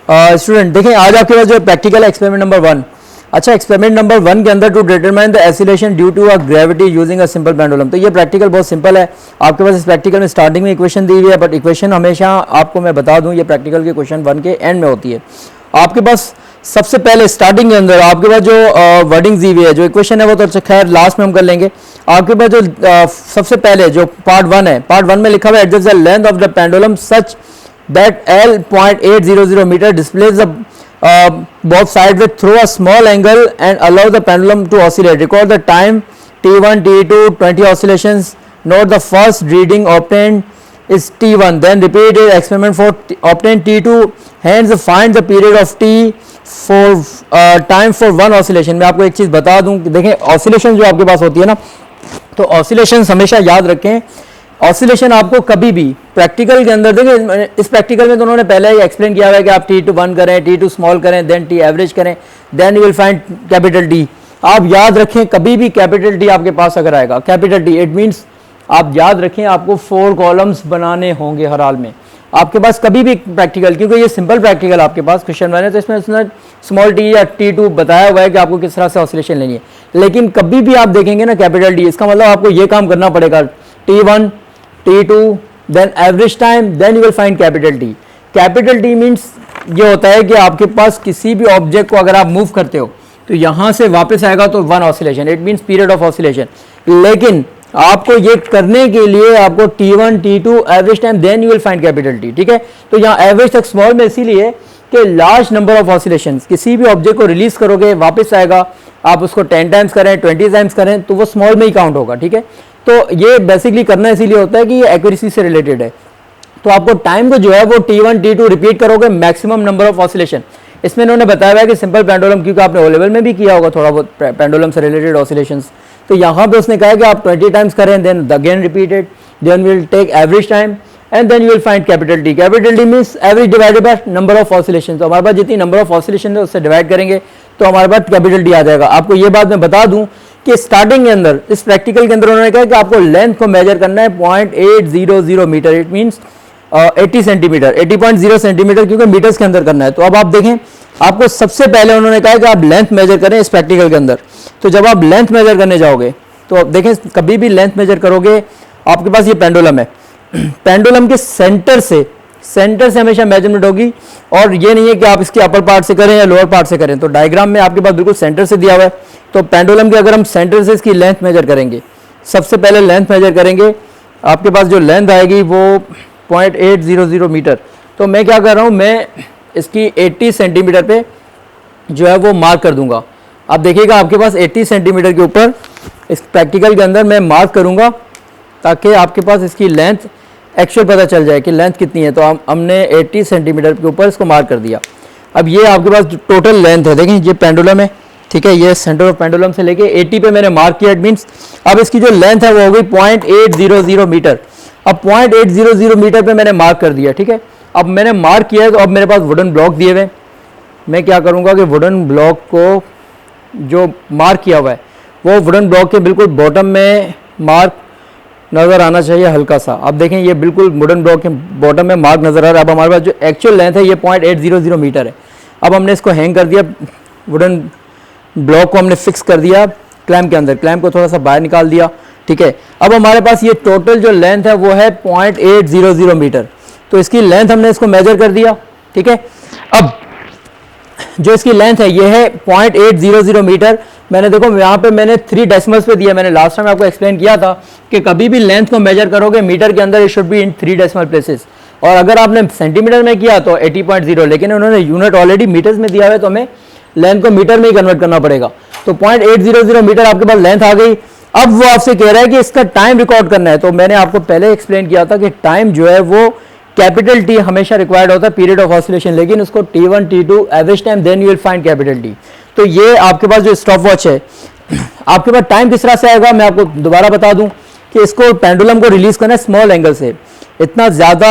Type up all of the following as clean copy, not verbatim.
Student देखें, आज आपके पास जो प्रैक्टिकल एक्सपेरिमेंट नंबर 1। अच्छा, एक्सपेरिमेंट नंबर 1 के अंदर to determine the acceleration due to a gravity using a simple pendulum. तो ये प्रैक्टिकल बहुत सिंपल है। आपके पास इस प्रैक्टिकल में स्टार्टिंग में इक्वेशन दी हुई है, बट इक्वेशन हमेशा आपको मैं बता दूं ये प्रैक्टिकल के क्वेश्चन 1 के एंड में होती है। आपके पास सबसे पहले स्टार्टिंग के अंदर आपके पास जो वर्डिंग दी हुई है, जो इक्वेशन है वो तो खैर लास्ट में हम कर लेंगे। आपके पास जो सबसे पहले जो पार्ट 1 है, पार्ट 1 में लिखा हुआ है adjust the length of the pendulum such that L 0.800 meter displays the both sides with through a small angle and allow the pendulum to oscillate. Record the time T1, T2, 20 oscillations. Note the first reading obtained is T1. Then repeat the experiment for obtain T2. Hence find the period of T for time for one oscillation. मैं आपको एक चीज़ बता दूं कि देखें oscillation जो आपके पास होती है ना, तो oscillations हमेशा याद रखें। ऑसिलेशन आपको कभी भी प्रैक्टिकल के अंदर देखिए, इस प्रैक्टिकल में तो उन्होंने पहले ही एक्सप्लेन किया हुआ है कि आप T2 1 करें, T2 स्मॉल करें, देन T एवरेज करें, then you will find capital D। आप याद रखें कभी भी कैपिटल D आपके पास अगर आएगा कैपिटल D, इट मीन्स आप याद रखें आपको 4 कॉलम्स बनाने होंगे हर हाल में आपके पास कभी भी प्रैक्टिकल, क्योंकि ये सिंपल प्रैक्टिकल आपके पास क्वेश्चन 1 है, तो इसमें उसने स्मॉल टी या T2 बताया हुआ है कि आपको किस तरह से ऑसिलेशन लेनी है। लेकिन कभी भी आप देखेंगे ना कैपिटल D, इसका मतलब आपको ये काम करना पड़ेगा T1, T2, then average time, then you will find capital T. Capital T means ये होता है कि आपके पास किसी भी ऑब्जेक्ट को अगर आप मूव करते हो तो यहाँ से वापस आएगा तो 1 oscillation, it means period of oscillation. लेकिन आपको ये करने के लिए आपको T1, T2 average time, then you will find capital T। ठीक है, तो यहाँ एवरेज तक स्मॉल में इसीलिए कि लार्ज नंबर ऑफ ऑसिलेशन, किसी भी ऑब्जेक्ट को रिलीज करोगे वापस आएगा, आप उसको 10 टाइम्स करें 20 टाइम्स करें तो वो स्मॉल में ही काउंट होगा। ठीक है, तो ये बेसिकली करना इसीलिए होता है कि ये एक्यूरेसी से रिलेटेड है। तो आपको टाइम को जो है वो T1, T2 रिपीट करोगे, मैक्सिमम नंबर ऑफ ऑसिलेशन। इसमें इन्होंने बताया है कि सिंपल पेंडुलम, क्योंकि आपने ओ लेवल में भी किया होगा थोड़ा बहुत पेंडुलम से रिलेटेड ऑसिलेशंस, तो यहाँ पे उसने कहा है कि आप 20 टाइम्स करें, then again repeated, then will take average time and then you will find capital T। Capital T means average divided by number of oscillation. तो हमारे पास जितनी नंबर ऑफ ऑसिलेशन है उससे डिवाइड करेंगे तो हमारे पास कैपिटल T आ जाएगा। आपको ये बात मैं बता दूं कि स्टार्टिंग के अंदर इस प्रैक्टिकल के अंदर उन्होंने कहा कि आपको लेंथ को मेजर करना है 0.800 metre, it means 80 centimetre, 80.0 centimetre, क्योंकि मीटर्स के अंदर करना है। तो अब आप देखें, आपको सबसे पहले उन्होंने कहा कि आप लेंथ मेजर करें इस प्रैक्टिकल के अंदर। तो जब आप लेंथ मेजर करने जाओगे तो आप देखें कभी भी लेंथ मेजर करोगे, आपके पास ये पेंडुलम है, पेंडुलम के सेंटर से हमेशा मेजरमेंट होगी, और ये नहीं है कि आप इसके अपर पार्ट से करें या लोअर पार्ट से करें। तो डायग्राम में आपके पास बिल्कुल सेंटर से दिया हुआ है, तो पेंडुलम के अगर हम सेंटर से इसकी लेंथ मेजर करेंगे, सबसे पहले लेंथ मेजर करेंगे, आपके पास जो लेंथ आएगी वो 0.800 मीटर। तो मैं क्या कर रहा हूँ, मैं इसकी 80 सेंटीमीटर पे जो है वो मार्क कर दूंगा। आप देखिएगा आपके पास 80 सेंटीमीटर के ऊपर इस प्रैक्टिकल के अंदर मैं मार्क करूंगा ताकि आपके पास इसकी लेंथ एक्चुअल पता चल जाए कि लेंथ कितनी है। तो हमने 80 सेंटीमीटर के ऊपर इसको मार्क कर दिया। अब ये आपके पास टोटल लेंथ है, देखें ये पेंडुलम है, ठीक है, ये सेंटर ऑफ पेंडुलम से लेके 80 पे मैंने मार्क किया, इट मीन्स अब इसकी जो लेंथ है वो हो गई 0.800 मीटर। अब 0.800 मीटर पे मैंने मार्क कर दिया। ठीक है, अब मैंने मार्क किया है तो अब मेरे पास वुडन ब्लॉक दिए हुए, मैं क्या करूँगा कि वुडन ब्लॉक को जो मार्क किया हुआ है वो वुडन ब्लॉक के बिल्कुल बॉटम में मार्क नज़र आना चाहिए हल्का सा। अब देखें ये बिल्कुल वुडन ब्लॉक के बॉटम में मार्क नज़र आ रहा है। अब हमारे पास जो एक्चुअल लेंथ है ये 0.800 मीटर है। अब हमने इसको हैंग कर दिया, वुडन ब्लॉक को हमने फिक्स कर दिया क्लैंप के अंदर, क्लैंप को थोड़ा सा बाहर निकाल दिया। ठीक है, अब हमारे पास ये टोटल जो लेंथ है वो है 0.800 मीटर। तो इसकी लेंथ हमने इसको मेजर कर दिया। ठीक है, अब जो इसकी लेंथ है ये है 0.800 मीटर। मैंने देखो यहाँ पे मैंने 3 डेसिमल्स पे दिया। मैंने लास्ट टाइम आपको एक्सप्लेन किया था कि कभी भी लेंथ को मेजर करोगे मीटर के अंदर it should be in 3 decimal places, और अगर आपने सेंटीमीटर में किया तो 80.0, लेकिन उन्होंने यूनिट ऑलरेडी मीटर्स में दिया हुआ है तो हमें लेंथ को मीटर में ही कन्वर्ट करना पड़ेगा। तो 0.800 मीटर आपके पास लेंथ आ गई। अब वो आपसे कह रहा है कि इसका टाइम रिकॉर्ड करना है। तो मैंने आपको पहले एक्सप्लेन किया था कि टाइम जो है वो कैपिटल T हमेशा रिक्वायर्ड होता है पीरियड ऑफ ऑसिलेशन, लेकिन उसको T1, T2 average time, then you will find capital T। तो ये आपके पास जो स्टॉप वॉच है, आपके पास टाइम किस तरह से आएगा मैं आपको दोबारा बता दूं कि इसको पेंडुलम को रिलीज करना है स्मॉल एंगल से, इतना ज़्यादा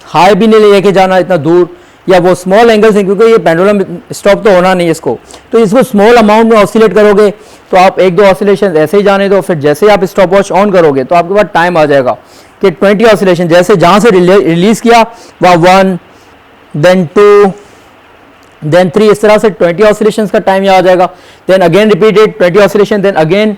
हाई भी नहीं लेके जाना इतना दूर, या वो स्मॉल एंगल से, क्योंकि ये पेंडुलम स्टॉप तो होना नहीं इसको। तो इसको स्मॉल अमाउंट में ऑसिलेट करोगे तो आप 1-2 ऑसिलेशन ऐसे ही जाने दो, फिर जैसे ही आप स्टॉप वॉच ऑन करोगे तो आपके पास टाइम आ जाएगा कि 20 ऑसिलेशन, जैसे जहाँ से रिलीज किया वहाँ 1, देन 2, देन 3, इस तरह से 20 ऑसिलेशंस का टाइम यहाँ आ जाएगा, then again repeated 20 oscillation, then again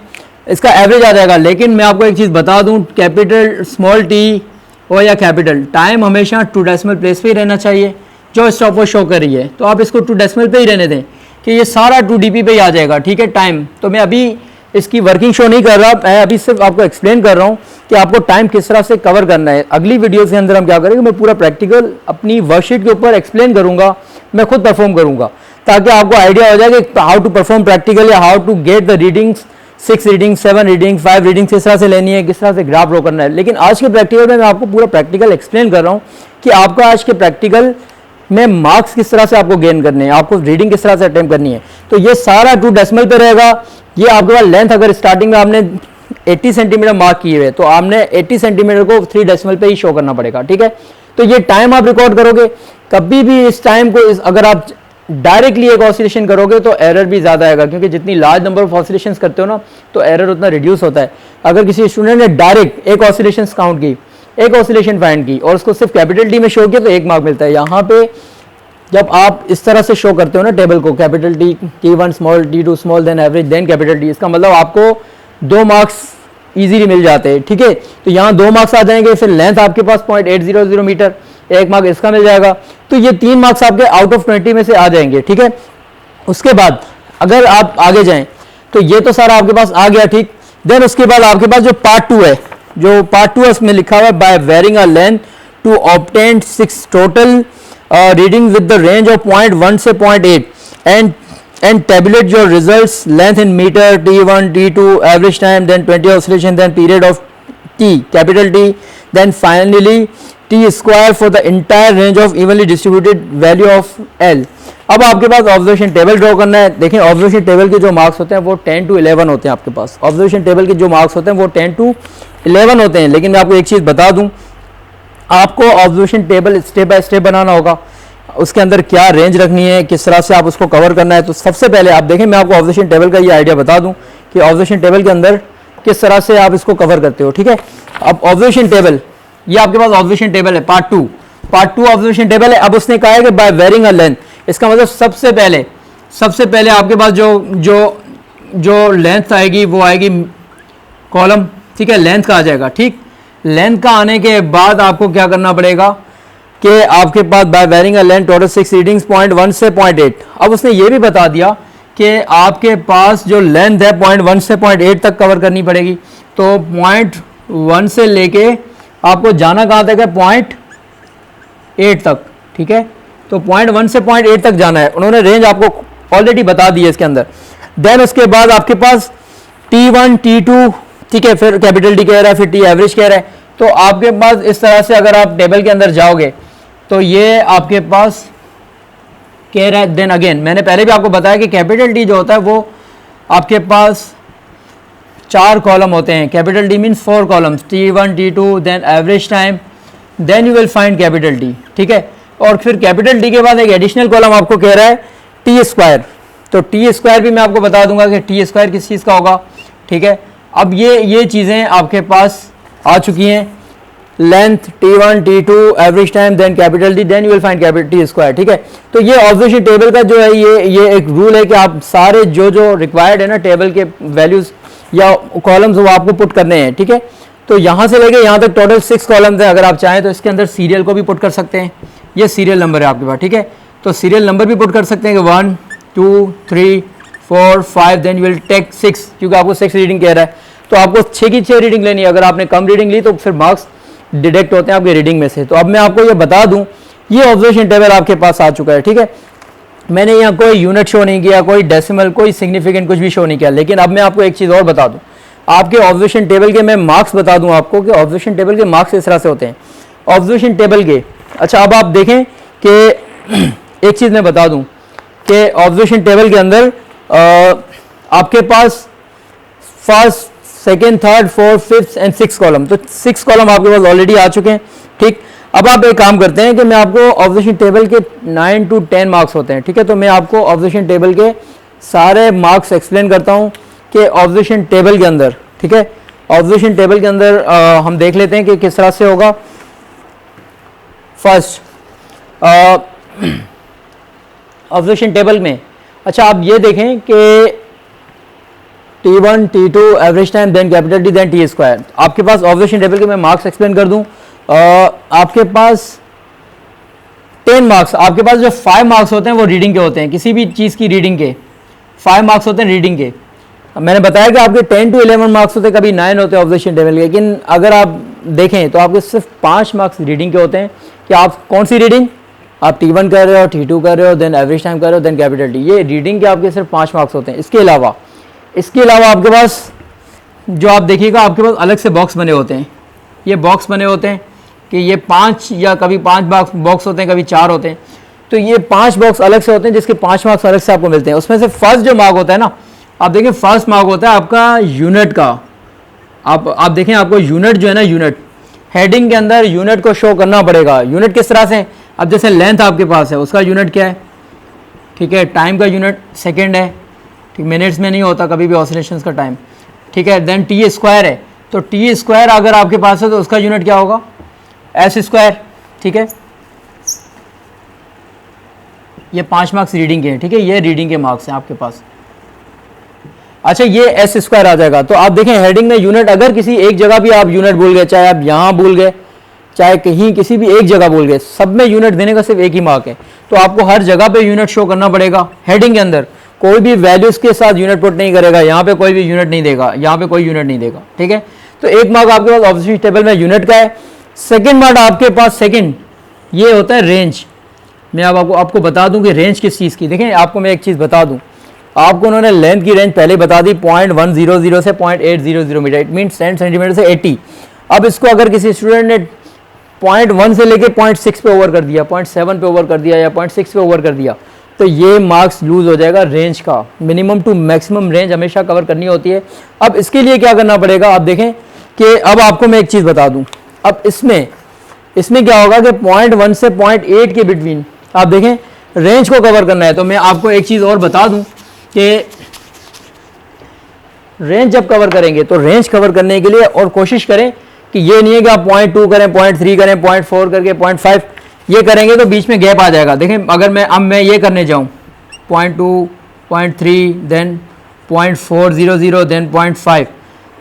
इसका एवरेज आ जाएगा। लेकिन मैं आपको एक चीज़ बता दूं, कैपिटल स्मॉल टी हो या कैपिटल, टाइम हमेशा 2 डेसिमल प्लेस पे ही रहना चाहिए जो स्टॉपवॉच शो कर रही है। तो आप इसको 2 डेसिमल पे ही रहने दें कि ये सारा 2 dB पे ही आ जाएगा, ठीक है टाइम। तो मैं अभी इसकी वर्किंग शो नहीं कर रहा, मैं अभी सिर्फ आपको एक्सप्लेन कर रहा हूँ कि आपको टाइम किस तरह से कवर करना है। अगली वीडियो के अंदर हम क्या करेंगे, मैं पूरा प्रैक्टिकल अपनी वर्कशीट के ऊपर एक्सप्लेन करूँगा, मैं खुद परफॉर्म करूँगा, ताकि आपको आइडिया हो जाए कि हाउ टू परफॉर्म प्रैक्टिकल या how to get the readings, 6 reading, 7 reading, 5 reading किस तरह से लेनी है, किस तरह से ग्राफ ड्रॉ करना है। लेकिन आज के प्रैक्टिकल में मैं आपको पूरा प्रैक्टिकल एक्सप्लेन कर रहा हूँ कि आपका आज के प्रैक्टिकल में मार्क्स किस तरह से आपको गेन करने हैं, आपको रीडिंग किस तरह से अटेम्प्ट करनी है। तो ये सारा 2 डेसिमल पे रहेगा। ये आपके पास लेंथ अगर स्टार्टिंग में आपने 80 सेंटीमीटर मार्क किए हुए तो आपने 80 सेंटीमीटर को 3 डेसिमल पे ही शो करना पड़ेगा, ठीक है। तो ये टाइम आप रिकॉर्ड करोगे, कभी भी इस टाइम को अगर आप डायरेक्टली एक ऑसिलेशन करोगे तो एरर भी ज़्यादा आएगा, क्योंकि जितनी लार्ज नंबर ऑफ ऑसिलेशन करते हो ना तो एरर उतना रिड्यूस होता है। अगर किसी स्टूडेंट ने डायरेक्ट एक ऑसिलेशन काउंट की, एक ऑसिलेशन फाइंड की और उसको सिर्फ कैपिटल टी में शो किया तो 1 मार्क मिलता है। यहाँ पे जब आप इस तरह से शो करते हो ना टेबल को, capital T, T1 small, T2 small, then average, then capital T, इसका मतलब आपको 2 मार्क्स इजीली मिल जाते हैं, ठीक है। तो यहाँ 2 मार्क्स आ जाएंगे, फिर लेंथ आपके पास 0.800 मीटर, 1 मार्क इसका मिल जाएगा। तो ये 3 मार्क्स आपके आउट ऑफ 20 में से आ जाएंगे, ठीक है। उसके बाद अगर आप आगे जाएं तो ये तो सारा आपके पास आ गया, ठीक। देन उसके बाद आपके पास जो पार्ट 2 है, जो पार्ट 2 है उसमें लिखा हुआ है by varying a length to obtain 6 total reading with the range of 0.1 से 0.8 and tabulate your results, length in meter, T1, T2, average time, then 20 oscillation, then period of T, capital T, then finally T square for the entire range of evenly distributed value of L। अब आपके पास observation table draw करना है। देखें observation table के जो marks होते हैं वो 10 to 11 होते हैं आपके पास। ऑब्जर्वेशन टेबल के जो मार्क्स होते हैं वो 10 to 11 होते हैं। लेकिन मैं आपको एक चीज़ बता दूं, आपको observation table step by step बनाना होगा, उसके अंदर क्या रेंज रखनी है, किस तरह से आप उसको कवर करना है। तो सबसे पहले आप देखें, मैं आपको ऑब्जर्वेशन टेबल का ये आइडिया बता दूं कि ऑब्जर्वेशन टेबल के अंदर किस तरह से आप इसको कवर करते हो, ठीक है। अब ऑब्जर्वेशन टेबल, ये आपके पास ऑब्जर्वेशन टेबल है, पार्ट 2 ऑब्जर्वेशन टेबल है। अब उसने कहा है कि बाय वेरिंग अ लेंथ, इसका मतलब सबसे पहले आपके पास जो लेंथ आएगी वो आएगी कॉलम, ठीक है, लेंथ का आ जाएगा, ठीक। लेंथ का आने के बाद आपको क्या करना पड़ेगा कि आपके पास by varying a length total 6 readings 0.1 से 0.8। अब उसने ये भी बता दिया कि आपके पास जो लेंथ है 0.1 से 0.8 तक कवर करनी पड़ेगी। तो 0.1 से लेके आपको जाना कहाँ तक है, 0.8 तक, ठीक है। तो 0.1 से 0.8 तक जाना है, उन्होंने रेंज आपको ऑलरेडी बता दी है इसके अंदर। देन उसके बाद आपके पास T1, T2, ठीक है, फिर कैपिटल टी कह रहा है, फिर टी एवरेज कह रहा है। तो आपके पास इस तरह से अगर आप टेबल के अंदर जाओगे तो ये आपके पास कह रहा है। देन अगेन मैंने पहले भी आपको बताया कि कैपिटल टी जो होता है वो आपके पास 4 कॉलम होते हैं। Capital T means 4 columns, T1, T2, then average time, then you will find capital T, ठीक है। और फिर कैपिटल टी के बाद एक एडिशनल कॉलम आपको कह रहा है टी स्क्वायर। तो टी स्क्वायर भी मैं आपको बता दूंगा कि टी स्क्वायर किस चीज़ का होगा, ठीक है। अब ये चीज़ें आपके पास आ चुकी हैं, length, T1, T2, average time, then capital T, then you will find capital T square, ठीक है। तो ये ऑब्जर्वेशन टेबल का जो है ये एक रूल है कि आप सारे जो रिक्वायर्ड है ना टेबल के वैल्यूज़ या कॉलम्स वो आपको पुट करने हैं, ठीक है। तो यहाँ से लेके यहाँ तक टोटल 6 कॉलम्स हैं। अगर आप चाहें तो इसके अंदर सीरियल को भी पुट कर सकते हैं, ये सीरियल नंबर है आपके पास, ठीक है। तो सीरियल नंबर भी पुट कर सकते हैं कि 1, 2, 3, 4, 5, देन यू विल टेक 6, क्योंकि आपको 6 रीडिंग कह रहा है तो आपको 6 की 6 रीडिंग लेनी है। अगर आपने कम रीडिंग ली तो फिर मार्क्स डिडक्ट होते हैं आपके रीडिंग में से। तो अब मैं आपको ये बता दूं, ये ऑब्जर्वेशन टेबल आपके पास आ चुका है, ठीक है। मैंने यहाँ कोई यूनिट शो नहीं किया, कोई डेसिमल, कोई सिग्निफिकेंट कुछ भी शो नहीं किया। लेकिन अब मैं आपको एक चीज़ और बता दूँ, आपके ऑब्जर्वेशन टेबल के मैं मार्क्स बता दूँ आपको कि ऑब्जर्वेशन टेबल के मार्क्स इस तरह से होते हैं। ऑब्जर्वेशन टेबल के, अच्छा अब आप देखें कि एक चीज़ मैं बता दूँ कि ऑब्जर्वेशन टेबल के अंदर आपके पास first, second, third, fourth, fifth and 6 column, तो 6 कॉलम आपके पास ऑलरेडी आ चुके हैं, ठीक। अब आप एक काम करते हैं कि मैं आपको ऑब्जर्वेशन टेबल के 9 to 10 मार्क्स होते हैं, ठीक है। तो मैं आपको ऑब्जर्वेशन टेबल के सारे मार्क्स एक्सप्लेन करता हूं कि ऑब्जर्वेशन टेबल के अंदर, ठीक है, ऑब्जर्वेशन टेबल के अंदर हम देख लेते हैं कि किस तरह से होगा। फर्स्ट ऑब्जर्वेशन टेबल में, अच्छा आप ये देखें कि T1, T2 average time then capital T then T square. आपके पास ऑब्जर्वेशन टेबल के मैं मार्क्स एक्सप्लेन कर दूं। आपके पास 10 मार्क्स, आपके पास जो 5 मार्क्स होते हैं वो रीडिंग के होते हैं, किसी भी चीज़ की रीडिंग के 5 मार्क्स होते हैं रीडिंग के। मैंने बताया कि आपके 10 to 11 मार्क्स होते हैं, कभी 9 होते हैं ऑब्जर्वेशन टेबल के, लेकिन अगर आप देखें तो आपके सिर्फ 5 मार्क्स रीडिंग के होते हैं कि आप कौन सी रीडिंग, आप T1 कर रहे हो, T2 कर रहे हो, देन एवरेज टाइम कर रहे हो, देन कैपिटल टी, ये रीडिंग के आपके सिर्फ 5 मार्क्स होते हैं। इसके अलावा आपके पास जो आप देखिएगा आपके पास अलग से बॉक्स बने होते हैं, ये बॉक्स बने होते हैं कि ये 5 या कभी 5 बॉक्स होते हैं, कभी 4 होते हैं, तो ये 5 बॉक्स अलग से होते हैं जिसके 5 मार्क्स अलग से आपको मिलते हैं। उसमें से फर्स्ट जो मार्क होता है ना, आप देखें फर्स्ट मार्क होता है आपका यूनिट का। आप देखें आपको यूनिट जो है ना, यूनिट हेडिंग के अंदर यूनिट को शो करना पड़ेगा। यूनिट किस तरह से, अब जैसे लेंथ आपके पास है उसका यूनिट क्या है, ठीक है, टाइम का यूनिट सेकेंड है, ठीक, मिनट्स में नहीं होता कभी भी ऑसिलेशंस का टाइम, ठीक है। देन टी स्क्वायर है, तो टी स्क्वायर अगर आपके पास है तो उसका यूनिट क्या होगा, एस स्क्वायर, ठीक है। ये 5 मार्क्स रीडिंग के हैं, ठीक है, ये रीडिंग के मार्क्स हैं आपके पास। अच्छा ये एस स्क्वायर आ जाएगा। तो आप देखें हेडिंग में यूनिट, अगर किसी एक जगह भी आप यूनिट भूल गए, चाहे आप यहाँ भूल गए, चाहे कहीं किसी भी एक जगह भूल गए, सब में यूनिट देने का सिर्फ एक ही मार्क है, तो आपको हर जगह पे यूनिट शो करना पड़ेगा। हेडिंग के अंदर कोई भी वैल्यूज के साथ यूनिट पुट नहीं करेगा, यहाँ पे कोई भी यूनिट नहीं देगा, यहाँ पे कोई यूनिट नहीं देगा, ठीक है। तो एक मार्क आपके पास ऑब्जर्वेशन टेबल में यूनिट का है। सेकेंड मार्क आपके पास सेकेंड ये होता है रेंज। मैं अब आपको बता दूं कि रेंज किस चीज़ की, देखें आपको मैं एक चीज़ बता दूं, आपको उन्होंने लेंथ की रेंज पहले बता दी 0.100 से 0.800 मीटर, इट मीन 10 सेंटीमीटर से 80। अब इसको अगर किसी स्टूडेंट ने 0.1 से लेके 0.6 पे ओवर कर दिया, 0.7 पे ओवर कर दिया या 0.6 पे ओवर कर दिया, तो ये मार्क्स लूज हो जाएगा। रेंज का मिनिमम टू मैक्सिमम रेंज हमेशा कवर करनी होती है। अब इसके लिए क्या करना पड़ेगा, आप देखें कि अब आपको मैं एक चीज़ बता दूं, अब इसमें क्या होगा कि 0.1 से 0.8 के बिटवीन आप देखें रेंज को कवर करना है। तो मैं आपको एक चीज़ और बता दूं कि रेंज जब कवर करेंगे तो रेंज कवर करने के लिए और कोशिश करें कि ये नहीं है कि आप 0.2 करें, 0.3 करें, 0.4 करके 0.5 ये करेंगे तो बीच में गैप आ जाएगा। देखें अगर मैं ये करने जाऊं 0.2, 0.3, देन 0.400, देन 0.5,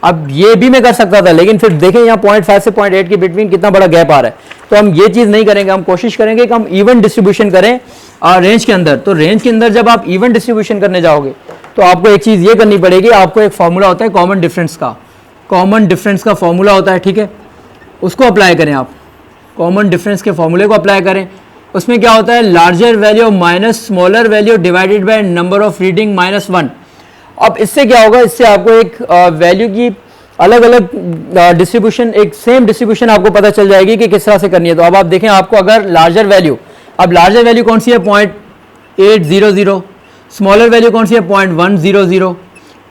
अब ये भी मैं कर सकता था, लेकिन फिर देखें यहाँ 0.5 से 0.8 के बिटवीन कितना बड़ा गैप आ रहा है। तो हम ये चीज़ नहीं करेंगे, हम कोशिश करेंगे कि हम इवन डिस्ट्रीब्यूशन करें रेंज के अंदर। तो रेंज के अंदर जब आप इवन डिस्ट्रीब्यूशन करने जाओगे तो आपको एक चीज़ ये करनी पड़ेगी, आपको एक फॉर्मूला होता है कॉमन डिफरेंस का फॉर्मूला होता है, ठीक है, उसको अप्लाई करें आप, कॉमन डिफरेंस के फॉर्मूले को अप्लाई करें। उसमें क्या होता है, larger value minus smaller value divided by number of reading -1। अब इससे क्या होगा, इससे आपको एक वैल्यू की अलग अलग डिस्ट्रीब्यूशन, एक सेम डिस्ट्रीब्यूशन आपको पता चल जाएगी कि किस तरह से करनी है। तो अब आप देखें आपको अगर लार्जर वैल्यू, अब लार्जर वैल्यू कौन सी है 0.800, स्मॉलर वैल्यू कौन सी है 0.100,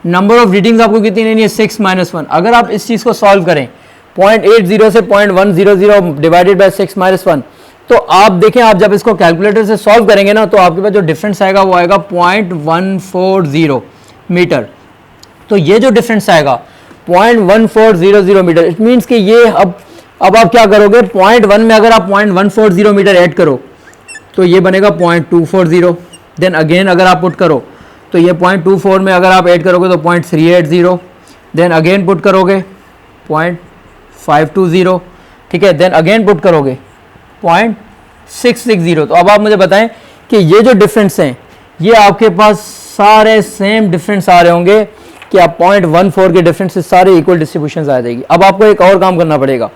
नंबर ऑफ रीडिंग्स आपको कितनी लेनी है 6 - 1। अगर आप इस चीज़ को सॉल्व करें 0.80 से 0.100 डिवाइडेड बाय 6 - 1, तो आप देखें आप जब इसको कैलकुलेटर से सॉल्व करेंगे ना तो आपके पास जो डिफरेंस आएगा वो आएगा 0.140 मीटर। तो ये जो डिफरेंस आएगा 0.1400 मीटर, इट मीन्स कि ये अब आप क्या करोगे, 0.1 में अगर आप 0.140 मीटर ऐड करो तो ये बनेगा 0.240। देन अगेन अगर आप पुट करो तो ये 0.24 में अगर आप ऐड करोगे तो 0.380, देन अगेन पुट करोगे 0.520, ठीक है, देन अगेन पुट करोगे 0.660। तो अब आप मुझे बताएं कि ये जो डिफरेंस हैं ये आपके पास सारे सेम डिफरेंस आ रहे होंगे कि आप 0.14 के डिफरेंस से सारे इक्वल डिस्ट्रीब्यूशन आ जाएगी। अब आपको एक और काम करना पड़ेगा।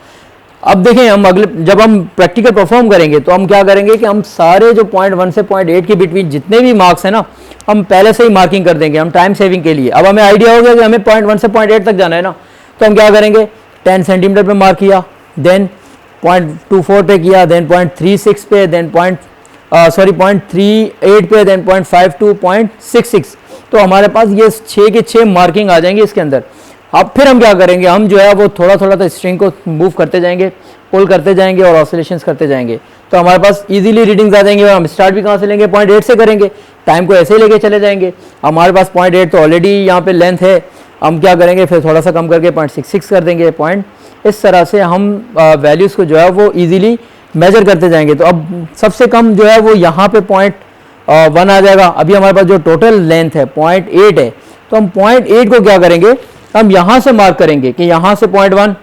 अब देखें हम जब हम प्रैक्टिकल परफॉर्म करेंगे तो हम क्या करेंगे कि हम सारे जो 0.1 से 0.8 के बिटवीन जितने भी मार्क्स हैं ना, हम पहले से ही मार्किंग कर देंगे, हम टाइम सेविंग के लिए। अब हमें आइडिया हो गया कि हमें 0.1 से 0.8 तक जाना है ना, तो हम क्या करेंगे 10 सेंटीमीटर पे मार्क किया, देन 0.24 पे किया, देन 0.36 पे, देन 0.38 पे, देन 0.52, 0.66। तो हमारे पास ये 6 के 6 मार्किंग आ जाएंगे इसके अंदर। अब फिर हम क्या करेंगे, हम जो है वो थोड़ा थोड़ा तो स्ट्रिंग को मूव करते जाएंगे, पुल करते जाएंगे और ऑसिलेशंस करते जाएंगे, तो हमारे पास इजीली रीडिंग्स आ जाएंगे। और हम स्टार्ट भी कहाँ से लेंगे, 0.8 से करेंगे, टाइम को ऐसे ही लेके चले जाएंगे। हमारे पास 0.8 तो ऑलरेडी यहाँ पे लेंथ है, हम क्या करेंगे फिर थोड़ा सा कम करके 0.66 कर देंगे पॉइंट। इस तरह से हम वैल्यूज़ को जो है वो ईजिली मेजर करते जाएंगे। तो अब सबसे कम जो है वो यहाँ पे 1 आ जाएगा। अभी हमारे पास जो टोटल लेंथ है 0.8 है, तो हम 0.8 को क्या करेंगे, हम यहाँ से मार्क करेंगे कि यहाँ से 0.1,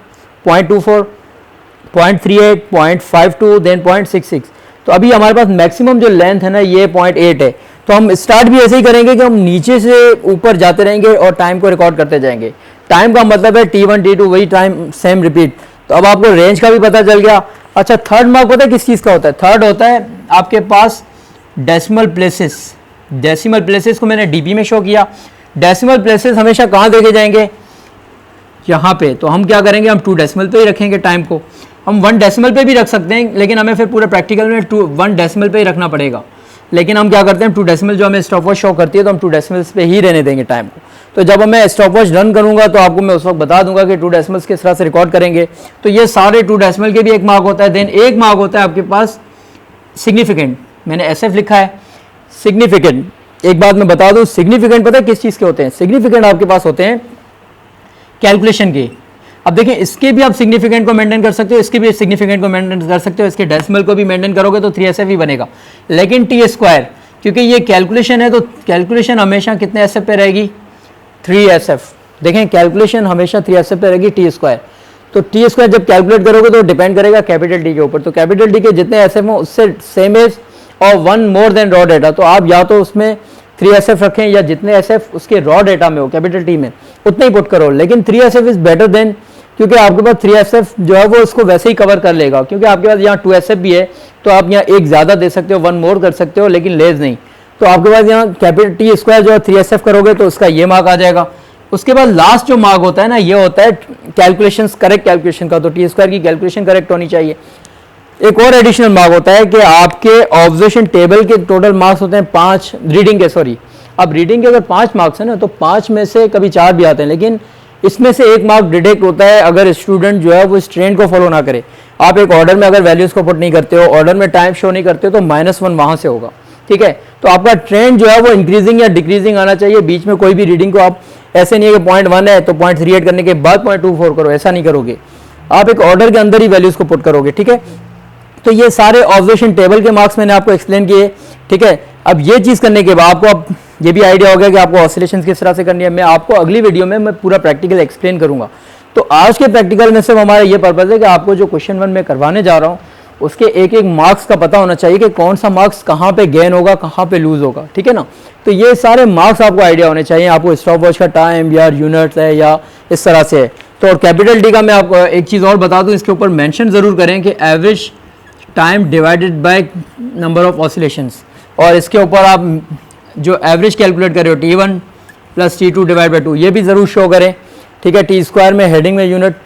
0.24, 0.38, 0.52, देन 0.66। तो अभी हमारे पास मैक्सिमम जो लेंथ है ना ये 0.8 है। तो हम स्टार्ट भी ऐसे ही करेंगे कि हम नीचे से ऊपर जाते रहेंगे और टाइम को रिकॉर्ड करते जाएंगे। टाइम का मतलब है T1 T2 वही टाइम सेम रिपीट। तो अब आपको रेंज का भी पता चल गया। अच्छा, थर्ड मार्क पता है किस चीज़ का होता है? थर्ड होता है आपके पास डेसिमल प्लेसेस। डेसिमल प्लेसेस को मैंने डीपी में शो किया। डेसिमल प्लेसेस हमेशा कहाँ देखे जाएंगे? यहाँ पे। तो हम क्या करेंगे, हम 2 डेसिमल पे ही रखेंगे टाइम को। हम 1 डेसिमल पे भी रख सकते हैं, लेकिन हमें फिर पूरे प्रैक्टिकल में 1 डेसिमल पे ही रखना पड़ेगा। लेकिन हम क्या करते हैं, 2 डेसिमल जो हमें स्टॉपवॉच शो करती है, तो हम 2 डेसिमल्स पे ही रहने देंगे टाइम को। तो जब मैं स्टॉपवॉच रन करूंगा तो आपको मैं उस वक्त बता दूंगा कि 2 डेसिमल्स किस तरह से रिकॉर्ड करेंगे। तो ये सारे 2 डेसिमल के भी एक मार्क होता है। देन एक मार्क होता है आपके पास सिग्निफिकेंट। मैंने SF लिखा है सिग्निफिकेंट। एक बात मैं बता दूं, सिग्निफिकेंट पता है किस चीज़ के होते हैं? सिग्निफिकेंट आपके पास होते हैं कैलकुलेशन के। अब देखिए, इसके भी आप सिग्निफिकेंट को मेंटेन कर सकते हो, इसके भी सिग्निफिकेंट को मेंटेन कर सकते हो, इसके डेसिमल को भी मेंटेन करोगे तो 3SF ही बनेगा। लेकिन T², क्योंकि ये कैलकुलेशन है, तो कैलकुलेशन हमेशा कितने SF पे रहेगी? 3SF। देखें, कैलकुलेशन हमेशा 3SF पे रहेगी T²। तो T² जब कैलकुलेट करोगे तो डिपेंड करेगा कैपिटल T के ऊपर। तो कैपिटल T के जितने SF हो उससे सेम एज और 1 मोर देन रॉ डेटा। तो आप या तो उसमें 3SF रखें या जितने SF उसके रॉ डेटा में हो कैपिटल T में उतने ही पुट करो। लेकिन 3SF इज़ बेटर देन, क्योंकि आपके पास 3SF जो है वो उसको वैसे ही कवर कर लेगा। क्योंकि आपके पास यहाँ 2SF भी है, तो आप यहाँ एक ज़्यादा दे सकते हो, 1 मोर कर सकते हो, लेकिन लेस नहीं। तो आपके पास यहाँ कैपिटल T² जो है 3SF करोगे तो उसका ये मार्क आ जाएगा। उसके बाद लास्ट जो मार्क होता है ना, ये होता है कैलकुलेशन, करेक्ट कैलकुलेशन का। तो T² की कैलकुलेशन करेक्ट होनी चाहिए। एक और एडिशनल मार्क होता है कि आपके ऑब्जर्वेशन टेबल के टोटल मार्क्स होते हैं 5 रीडिंग के, सॉरी अब रीडिंग के अगर 5 मार्क्स है ना, तो 5 में से कभी 4 भी आते हैं, लेकिन इसमें से 1 मार्क डिडक्ट होता है अगर स्टूडेंट जो है वो इस ट्रेंड को फॉलो ना करे। आप एक ऑर्डर में अगर वैल्यूज को पुट नहीं करते हो, ऑर्डर में टाइम शो नहीं करते हो, तो -1 वहाँ से होगा। ठीक है, तो आपका ट्रेंड जो है वो इंक्रीजिंग या डिक्रीजिंग आना चाहिए। बीच में कोई भी रीडिंग को आप ऐसे नहीं है कि 0.1 है तो 0.38 करने के बाद 0.24 करो, ऐसा नहीं करोगे। आप एक ऑर्डर के अंदर ही वैल्यूज को पुट करोगे। ठीक है, तो ये सारे ऑब्जर्वेशन टेबल के मार्क्स मैंने आपको एक्सप्लेन किए। ठीक है, अब ये चीज़ करने के बाद आपको अब ये भी आइडिया हो गया कि आपको ऑसिलेशंस किस तरह से करनी है। मैं आपको अगली वीडियो में मैं पूरा प्रैक्टिकल एक्सप्लेन करूंगा। तो आज के प्रैक्टिकल में सिर्फ हमारा ये पर्पज़ है कि आपको जो क्वेश्चन 1 में करवाने जा रहा हूँ उसके एक एक मार्क्स का पता होना चाहिए कि कौन सा मार्क्स कहाँ पे गेन होगा, कहाँ पे लूज होगा। ठीक है ना, तो ये सारे मार्क्स आपको आइडिया होने चाहिए। आपको स्टॉप वॉच का टाइम या यूनिट्स है या इस तरह से है। तो और कैपिटल T का मैं आपको एक चीज़ और बता दूँ, इसके ऊपर मैंशन ज़रूर करें कि average time divided by number of oscillations, और इसके ऊपर आप जो एवरेज कैलकुलेट कर रहे हो T1 + T2 / 2 ये भी ज़रूर शो करें। ठीक है, T² में हेडिंग में यूनिट